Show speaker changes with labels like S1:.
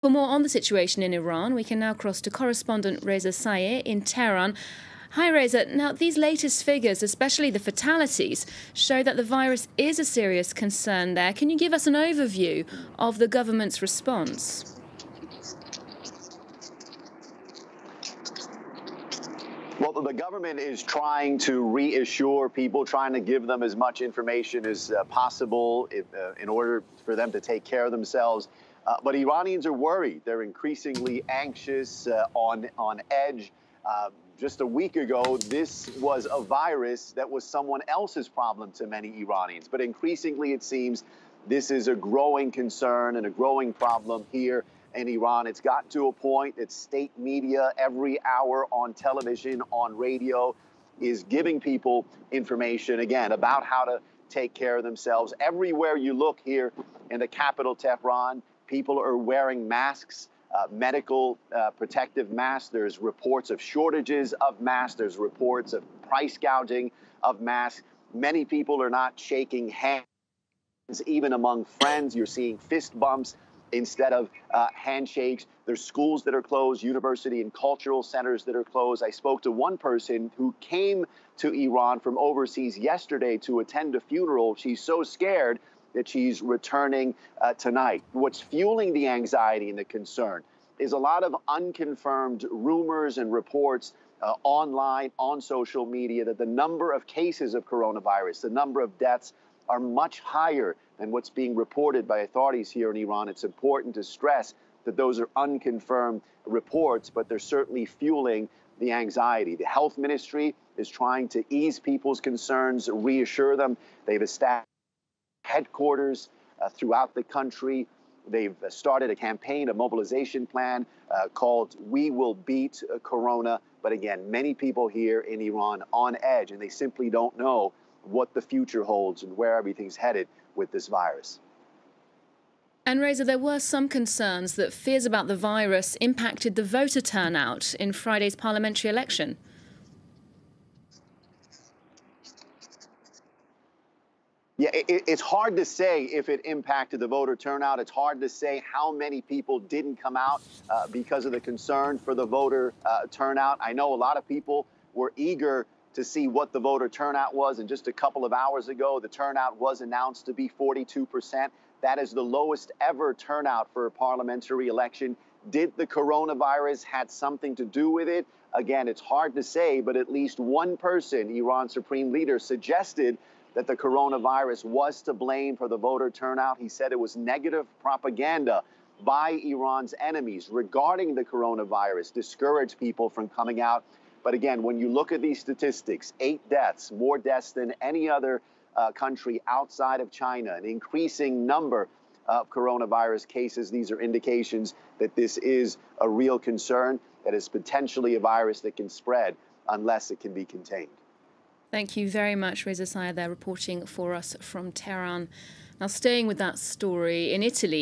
S1: For more on the situation in Iran, we can now cross to correspondent Reza Sayeh in Tehran. Hi Reza, now these latest figures, especially the fatalities, show that the virus is a serious concern there. Can you give us an overview of the government's response?
S2: Well, the government is trying to reassure people, trying to give them as much information as possible in order for them to take care of themselves. But Iranians are worried. They're increasingly anxious, on edge. Just a week ago, this was a virus that was someone else's problem to many Iranians. But increasingly, it seems this is a growing concern and a growing problem here in Iran. It's gotten to a point that state media every hour on television, on radio, is giving people information, again, about how to take care of themselves. Everywhere you look here in the capital, Tehran, people are wearing masks, medical protective masks. There's reports of shortages of masks. There's reports of price gouging of masks. Many people are not shaking hands, even among friends. You're seeing fist bumps instead of handshakes. There's schools that are closed, university and cultural centers that are closed. I spoke to one person who came to Iran from overseas yesterday to attend a funeral. She's so scared that she's returning tonight. What's fueling the anxiety and the concern is a lot of unconfirmed rumors and reports online, on social media, that the number of cases of coronavirus, the number of deaths are much higher than what's being reported by authorities here in Iran. It's important to stress that those are unconfirmed reports, but they're certainly fueling the anxiety. The health ministry is trying to ease people's concerns, reassure them. They've established headquarters throughout the country. They've started a campaign, a mobilization plan called We Will Beat Corona. But again, many people here in Iran on edge, and they simply don't know what the future holds and where everything's headed with this virus.
S1: And Reza, there were some concerns that fears about the virus impacted the voter turnout in Friday's parliamentary election.
S2: Yeah, it's hard to say if it impacted the voter turnout. It's hard to say how many people didn't come out because of the concern for the voter turnout. I know a lot of people were eager to see what the voter turnout was. And just a couple of hours ago, the turnout was announced to be 42%. That is the lowest ever turnout for a parliamentary election. Did the coronavirus had something to do with it? Again, it's hard to say, but at least one person, Iran's supreme leader, suggested that the coronavirus was to blame for the voter turnout. He said it was negative propaganda by Iran's enemies regarding the coronavirus, discouraged people from coming out. But again, when you look at these statistics, 8 deaths, more deaths than any other country outside of China, an increasing number of coronavirus cases, these are indications that this is a real concern, that is potentially a virus that can spread unless it can be contained.
S1: Thank you very much, Reza Sayeh, there reporting for us from Tehran. Now, staying with that story, in Italy,